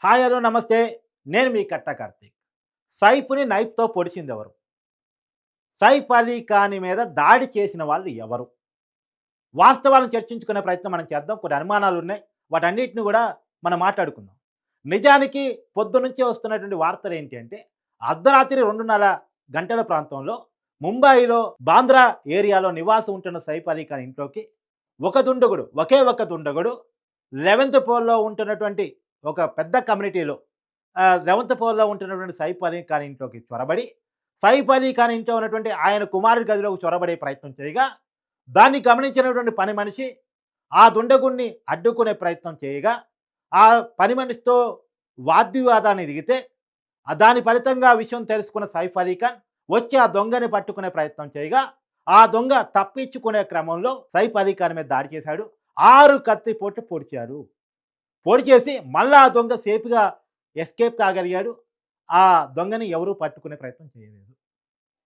Hi hello నమస్తే. నేను మీ కట్టా కార్తీక్. సైఫ్‌ని నైఫ్‌తో పొడిచిందెవరు? సైఫ్ అలీ ఖాన్ మీద దాడి చేసిన వాళ్ళు ఎవరు? వాస్తవాలను చర్చించుకునే ప్రయత్నం మనం చేద్దాం. కొన్ని అనుమానాలున్నాయి. వాటన్నిటిని గూడా మనం మాట్లాడుకుందాం. నిజానికి పొద్దునుంచి వస్తున్నటువంటి వార్తలేంటి అంటే, అర్ధరాత్రి 2:30 గంటల ప్రాంతంలో ముంబైలో బాంద్రా ఏరియాలో నివాసం ఉంటున్న సైఫ్ అలీ ఖాన్ ఇంట్లోకి ఒక దుండగుడు, ఒకే ఒక దుండగుడు 11థ్ ఫ్లోర్‌లో ఉంటున్నటువంటి ఒక పెద్ద కమ్యూనిటీలో 11థ్ ఫ్లోర్‌లో ఉంటున్నటువంటి సైఫ్ అలీ ఖాన్ ఇంట్లోకి చొరబడి, సైఫ్ అలీ ఖాన్ ఇంట్లో ఉన్నటువంటి ఆయన కుమారుడి గదిలోకి చొరబడే ప్రయత్నం చేయగా, దాన్ని గమనించినటువంటి పని మనిషి ఆ దుండగుడిని అడ్డుకునే ప్రయత్నం చేయగా, ఆ పని మనిషితో వాగ్వివాదానికి దిగితే, దాని ఫలితంగా ఆ విషయం తెలుసుకున్న సైఫ్ అలీ ఖాన్ వచ్చి ఆ దొంగని పట్టుకునే ప్రయత్నం చేయగా, ఆ దొంగ తప్పించుకునే క్రమంలో సైఫ్ అలీ ఖాన్ మీద దాడి చేశాడు. 6 కత్తిపోట్లు పొడిచారు. పొడిచేసి మళ్ళా ఆ దొంగ సేఫ్‌గా ఎస్కేప్ కాగలిగాడు. ఆ దొంగని ఎవరు పట్టుకునే ప్రయత్నం చేయలేదు.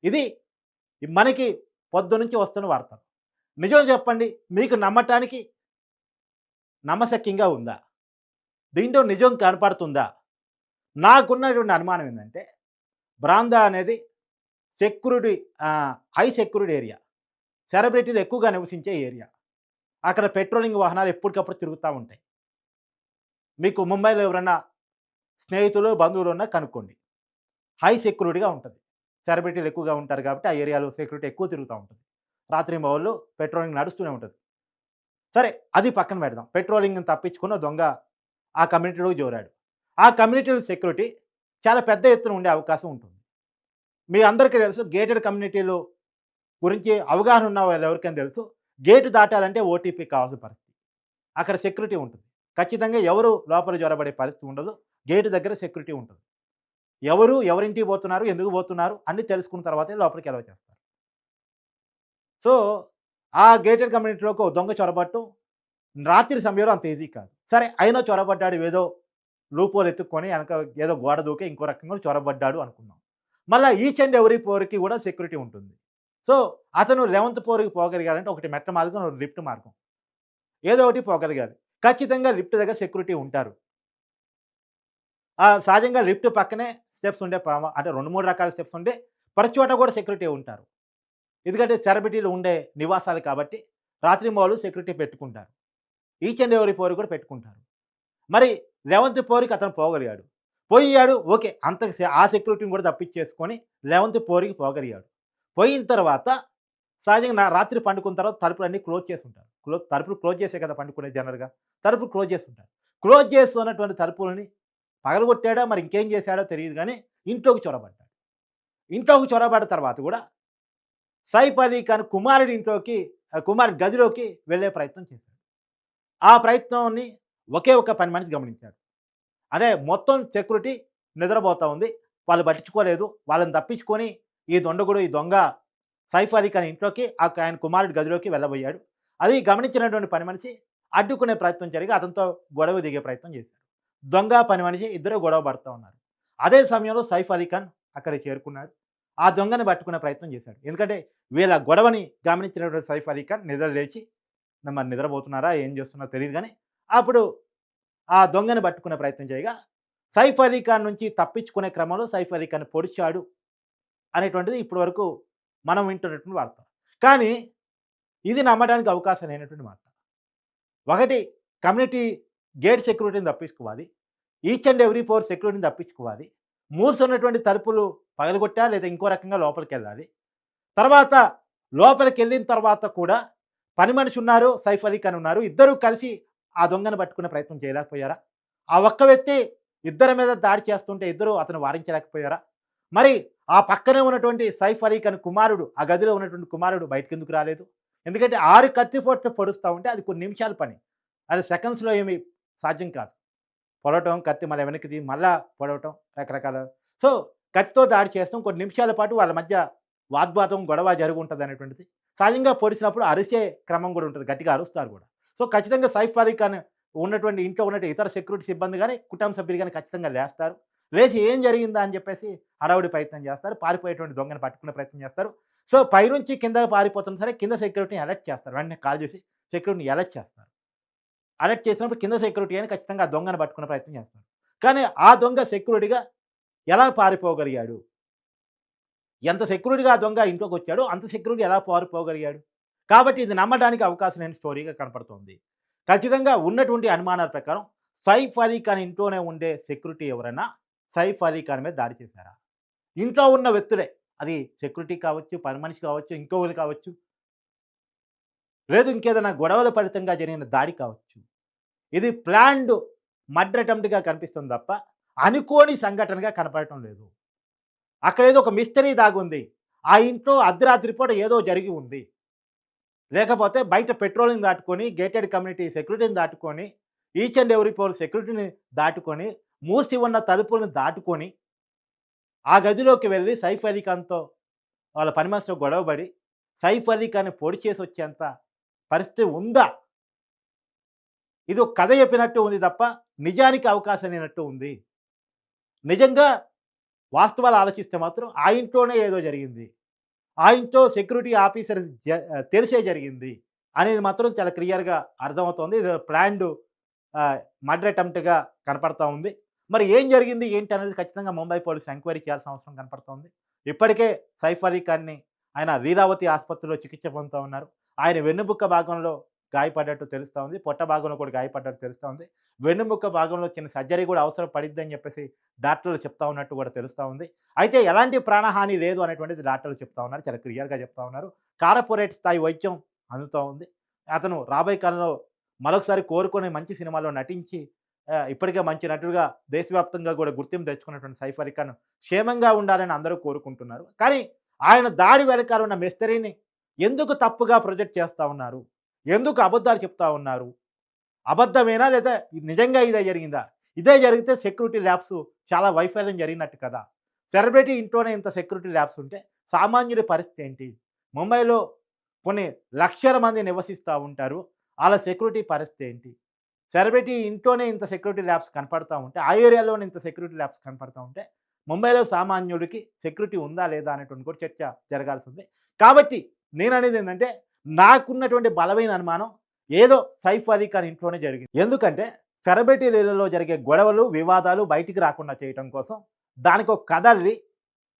ఇది మనకి పొద్దునుంచి వస్తున్న వార్తలు. నిజం చెప్పండి, మీకు నమ్మటానికి నమ్మశక్యంగా ఉందా? దీంట్లో నిజం కనపడుతుందా? నాకున్నటువంటి అనుమానం ఏందంటే, బ్రాందా అనేది సెక్యూరిటీ హై సెక్యూరిటీ ఏరియా. సెలబ్రిటీలు ఎక్కువగా నివసించే ఏరియా. అక్కడ పెట్రోలింగ్ వాహనాలు ఎప్పటికప్పుడు తిరుగుతా ఉంటాయి. మీకు ముంబైలో ఎవరన్నా స్నేహితులు, బంధువులున్నా కనుక్కోండి. హై సెక్యూరిటీగా ఉంటది. సెలబ్రిటీలు ఎక్కువగా ఉంటారు కాబట్టి, ఆ ఏరియాలో సెక్యూరిటీ ఎక్కువ తిరుగుతా ఉంటది. రాత్రింబవళ్ళు పెట్రోలింగ్ నడుస్తూనే ఉంటది. సరే, అది పక్కన పెడదాం. పెట్రోలింగ్‌ని తప్పించుకొని ఓ దొంగ ఆ కమ్యూనిటీలోకి జోరాడు. ఆ కమ్యూనిటీలో సెక్యూరిటీ చాలా పెద్ద ఎత్తున ఉండే అవకాశం ఉంటుంది. మీ అందరికీ తెలుసు, గేటెడ్ కమ్యూనిటీలు గురించి అవగాహన ఉన్న వాళ్ళు ఎవరికైనా తెలుసు. గేట్ దాటాలంటే ఓటీపీ కావాల్సిన పరిస్థితి. అక్కడ సెక్యూరిటీ ఉంటుంది. ఖచ్చితంగా ఎవరు లోపల జొరబడే పరిస్థితి ఉండదు. గేట్ దగ్గర సెక్యూరిటీ ఉంటుంది. ఎవరు, ఎవరింటికి పోతున్నారు, ఎందుకు పోతున్నారు అన్నీ తెలుసుకున్న తర్వాతే లోపలికి అలౌ చేస్తారు. సో, ఆ గేటెడ్ కమ్యూనిటీలోకి ఓ దొంగ చొరబడటం రాత్రి సమయంలో అంత ఈజీ కాదు. సరే, అయినా చొరబడ్డాడు, ఏదో లూప్ హోల్ ఎతుక్కొని ఎనక ఏదో గోడ దూకి ఇంకో రకంగా చొరబడ్డాడు అనుకుందాం. మళ్ళా ఈచ్ అండ్ ఎవ్రీ ఫ్లోర్‌కి కూడా సెక్యూరిటీ ఉంటుంది. సో, అతను 11థ్ ఫ్లోర్‌కి పోగలిగాడంటే ఒకటి మెట్ల మార్గం, ఒకటి లిఫ్ట్ మార్గం. ఏదో ఒకటి పోగలిగాలి. ఖచ్చితంగా లిఫ్ట్ దగ్గర సెక్యూరిటీ ఉంటారు. సహజంగా లిఫ్ట్ పక్కనే స్టెప్స్ ఉండే అంటే 2, 3 రకాల స్టెప్స్ ఉండే ప్రతి చోట కూడా సెక్యూరిటీ ఉంటారు. ఎందుకంటే సెలబ్రిటీలు ఉండే నివాసాలు కాబట్టి రాత్రింబవళ్ళు సెక్యూరిటీ పెట్టుకుంటారు. ఈచ్ అండ్ ఎవ్రీ ఫ్లోర్‌కి కూడా పెట్టుకుంటారు. మరి 11థ్ ఫ్లోర్‌కి అతను పోగలిగాడు. పోయాడు, ఓకే. ఆ సెక్యూరిటీని కూడా తప్పించేసుకొని 11థ్ ఫ్లోర్‌కి పోగలిగాడు. పోయిన తర్వాత సహజంగా రాత్రి పండుకున్న తర్వాత తలుపులన్నీ క్లోజ్ చేసుంటారు. తలుపులు క్లోజ్ చేసే కదా పండుకునేది జనరల్‌గా. తలుపులు క్లోజ్ చేసుంటారు. క్లోజ్ చేసున్నటువంటి తలుపులని పగలగొట్టాడో మరి ఇంకేం చేశాడో తెలీదు గానీ ఇంట్లోకి చొరబడ్డాడు. ఇంట్లోకి చొరబడ్డ తర్వాత గూడా సైఫ్ అలీ ఖాన్ కుమారుడి ఇంట్లోకి, కుమారుడి గదిలోకి వెళ్ళే ప్రయత్నం చేశాడు. ఆ ప్రయత్నాన్ని ఒకే ఒక పని మనిషి గమనించాడు. అదే మొత్తం సెక్యూరిటీ నిద్రపోతా ఉంది. వాళ్ళు పట్టించుకోలేదు. వాళ్ళని తప్పించుకొని ఈ దొంగ సైఫ్ అలీ ఖాన్ ఇంట్లోకి, ఆయన కుమారుడి గదిలోకి వెళ్ళబోయాడు. అది గమనించినటువంటి పని మనిషి అడ్డుకునే ప్రయత్నం జరిగి అతనితో గొడవ దిగే ప్రయత్నం చేశాడు. దొంగ, పని మనిషి ఇద్దరు గొడవ పడతా ఉన్నారు. అదే సమయంలో సైఫ్ అలీ ఖాన్ అక్కడికి చేరుకున్నాడు. ఆ దొంగని పట్టుకునే ప్రయత్నం చేశాడు. ఎందుకంటే వీళ్ళ గొడవని గమనించినటువంటి సైఫ్ అలీ ఖాన్ నిద్ర లేచి, మరి నిద్రపోతున్నారా, ఏం చేస్తున్నారో తెలీదు గానీ, అప్పుడు ఆ దొంగని పట్టుకునే ప్రయత్నం చేయగా, సైఫ్ అలీ ఖాన్ నుంచి తప్పించుకునే క్రమంలో సైఫ్ అలీ ఖాన్ పొడిచాడు అనేటువంటిది ఇప్పటి వరకు మనం వింటున్నటువంటి వార్త. కానీ ఇది నమ్మడానికి అవకాశం లేనటువంటి మాట. ఒకటి, కమ్యూనిటీ గేట్ సెక్యూరిటీని తప్పించుకోవాలి. ఈచ్ అండ్ ఎవ్రీ ఫ్లోర్ సెక్యూరిటీని తప్పించుకోవాలి. మూసున్నటువంటి తలుపులు పగలగొట్టా లేదా ఇంకో రకంగా లోపలికెళ్ళాలి. తర్వాత లోపలికెళ్ళిన తర్వాత కూడా పని మనిషి ఉన్నారు, సైఫ్ అలీ ఖాన్ ఉన్నారు. ఇద్దరూ కలిసి ఆ దొంగను పట్టుకునే ప్రయత్నం చేయలేకపోయారా? ఆ ఒక్క వ్యక్తి ఇద్దరి మీద దాడి చేస్తుంటే ఇద్దరు అతను వారించలేకపోయారా? మరి ఆ పక్కనే ఉన్నటువంటి సైఫ్ అలీ ఖాన్ కుమారుడు, ఆ గదిలో ఉన్నటువంటి కుమారుడు బయటికెందుకు రాలేదు? ఎందుకంటే 6 కత్తిపోట్లు పొడుస్తా ఉంటే అది కొన్ని నిమిషాల పని. అది సెకండ్స్‌లో ఏమి సాధ్యం కాదు. పొడవటం, కత్తి మళ్ళా వెనక్కి మళ్ళా పొడవటం రకరకాల. సో, కత్తితో దాడి చేస్తాం. కొన్ని నిమిషాల పాటు వాళ్ళ మధ్య వాగ్వాదం, గొడవ జరుగుంటదనేటువంటిది. సహజంగా పొడిచినప్పుడు అరిసే క్రమం గూడా ఉంటది. గట్టిగా అరుస్తారు గూడా. సో, ఖచ్చితంగా సైఫ్ అలీ ఖాన్ ఇంట్లో ఉన్నటువంటి ఇతర సెక్యూరిటీ సిబ్బంది గాని, కుటుంబ సభ్యులు గాని ఖచ్చితంగా లేస్తారు. లేసి ఏం జరిగిందా అని చెప్పేసి హడావుడి ప్రయత్నం చేస్తారు. పారిపోయేటువంటి దొంగని పట్టుకునే ప్రయత్నం చేస్తారు. సో, పైనుంచి కిందకి పారిపోతున్నా సరే కింద సెక్యూరిటీని అలర్ట్ చేస్తారు. వెంటనే కాల్ చేసి సెక్యూరిటీని అలర్ట్ చేస్తారు. అలర్ట్ చేసినప్పుడు కింద సెక్యూరిటీ అని ఖచ్చితంగా ఆ దొంగని పట్టుకునే ప్రయత్నం చేస్తారు. కానీ ఆ దొంగ సెక్యూరిటీగా ఎలా పారిపోగలిగాడు? ఎంత సెక్యూరిటీగా ఆ దొంగ ఇంట్లోకొచ్చాడో, అంత సెక్యూరిటీ ఎలా పారిపోగలిగాడు? కాబట్టి ఇది నమ్మడానికి అవకాశం లేని స్టోరీగా కనపడుతోంది. ఖచ్చితంగా ఉన్నటువంటి అనుమానాల ప్రకారం సైఫ్ అలీ ఖాన్ ఇంట్లోనే ఉండే సెక్యూరిటీ ఎవరైనా సైఫ్ అలీ ఖాన్ మీద దాడి చేశారా? ఇంట్లో ఉన్న వ్యక్తులే. అది సెక్యూరిటీ కావచ్చు, పని మనిషి కావచ్చు, ఇంకొకరు కావచ్చు. లేదు ఇంకేదైనా గొడవల ఫలితంగా జరిగిన దాడి కావచ్చు. ఇది ప్లాన్డ్ మర్డర్ అటెంప్ట్‌గా కనిపిస్తుంది తప్ప, అనుకోని సంఘటనగా కనపడటం లేదు. అక్కడేదో ఒక మిస్టరీ దాగుంది. ఆ ఇంట్లో అర్ధరాత్రి పూట ఏదో జరిగి ఉంది. లేకపోతే బయట పెట్రోలింగ్ దాటుకొని, గేటెడ్ కమ్యూనిటీ సెక్యూరిటీని దాటుకొని, ఈచ్ అండ్ ఎవ్రి పోర్ సెక్యూరిటీని దాటుకొని, మూసి ఉన్న తలుపులను దాటుకొని, ఆ గదిలోకి వెళ్లి సైఫ్ అలీ ఖాన్‌తో వాళ్ళ పని మనిషితో గొడవబడి, సైఫ్ అలీ ఖాన్‌ని పొడి చేసొచ్చేంత పరిస్థితి ఉందా? ఇది ఒక కథ చెప్పినట్టు ఉంది తప్ప, నిజానికి అవకాశం లేనట్టు ఉంది. నిజంగా వాస్తవాలు ఆలోచిస్తే మాత్రం ఆ ఇంట్లోనే ఏదో జరిగింది. ఆ ఇంట్లో సెక్యూరిటీ ఆఫీసర్ తెలిసే జరిగింది అనేది మాత్రం చాలా క్లియర్‌గా అర్థమవుతోంది. ఇది ప్లాన్డ్ మర్డర్ అటెంప్ట్‌గా కనపడతా ఉంది. మరి ఏం జరిగింది ఏంటి అనేది ఖచ్చితంగా ముంబై పోలీసులు ఎంక్వైరీ చేయాల్సిన అవసరం కనపడుతోంది. ఇప్పటికే సైఫ్ అలీ ఖాన్‌ని ఆయన లీలావతి ఆసుపత్రిలో చికిత్స పొందుతా ఉన్నారు. ఆయన వెన్నుముక్క భాగంలో గాయపడ్డట్టు తెలుస్తా ఉంది. పొట్ట భాగంలో కూడా గాయపడ్డట్టు తెలుస్తా ఉంది. వెన్నుముక్క భాగంలో చిన్న సర్జరీ కూడా అవసరం పడిద్దని చెప్పేసి డాక్టర్లు చెప్తా ఉన్నట్టు కూడా తెలుస్తా ఉంది. అయితే ఎలాంటి ప్రాణహాని లేదు అనేటువంటిది డాక్టర్లు చెప్తా ఉన్నారు. చాలా క్లియర్‌గా చెప్తా ఉన్నారు. కార్పొరేట్ స్థాయి వైద్యం అందుతా ఉంది. అతను రాబోయే కాలంలో మరొకసారి కోరుకొని మంచి సినిమాలో నటించి ఇప్పటికే మంచి నటుడుగా దేశవ్యాప్తంగా కూడా గుర్తింపు తెచ్చుకున్నటువంటి సైఫ్ అలీ ఖాన్ క్షేమంగా ఉండాలని అందరూ కోరుకుంటున్నారు. కానీ ఆయన దాడి వెనకాల ఉన్న మిస్టరీని ఎందుకు తప్పుగా ప్రొజెక్ట్ చేస్తా ఉన్నారు? ఎందుకు అబద్ధాలు చెప్తా ఉన్నారు? అబద్ధమేనా? లేదా నిజంగా ఇదే జరిగిందా? ఇదే జరిగితే సెక్యూరిటీ ల్యాబ్స్ చాలా వైఫల్యం జరిగినట్టు కదా! సెలబ్రిటీ ఇంట్లోనే ఇంత సెక్యూరిటీ ల్యాబ్స్ ఉంటే సామాన్యుడి పరిస్థితి ఏంటి? ముంబైలో కొన్ని లక్షల మంది నివసిస్తా ఉంటారు. ఆళ్ళ సెక్యూరిటీ పరిస్థితి ఏంటి? సెలబ్రిటీ ఇంట్లోనే ఇంత సెక్యూరిటీ ల్యాబ్స్ కనపడతా ఉంటే, ఆ ఏరియాలోనే ఇంత సెక్యూరిటీ ల్యాబ్స్ కనపడతా ఉంటే, ముంబైలో సామాన్యుడికి సెక్యూరిటీ ఉందా? లేదా? అనేటువంటి కూడా చర్చ జరగాల్సింది. కాబట్టి నేననేదేంటంటే, నాకున్నటువంటి బలమైన అనుమానం ఏదో సైఫ్ అలీ ఖాన్ ఇంట్లోనే జరిగింది. ఎందుకంటే సెలబ్రిటీలలో జరిగే గొడవలు, వివాదాలు బయటికి రాకుండా చేయటం కోసం దానికొక కథ అల్లి,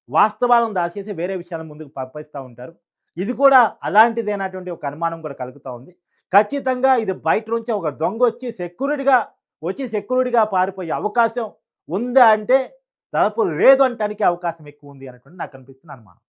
వాస్తవాలను దాచేసి వేరే విషయాలను ముందుకు పంపిస్తా ఉంటారు. ఇది కూడా అలాంటిదేనటువంటి ఒక అనుమానం కూడా కలుగుతా ఉంది. ఖచ్చితంగా ఇది బయట నుంచి ఒక దొంగొచ్చి సెక్యూరిటీగా పారిపోయే అవకాశం ఉందా అంటే దాదాపు లేదు అనటానికి అవకాశం ఎక్కువుంది అనేటువంటిది నాకనిపిస్తున్న అనుమానం.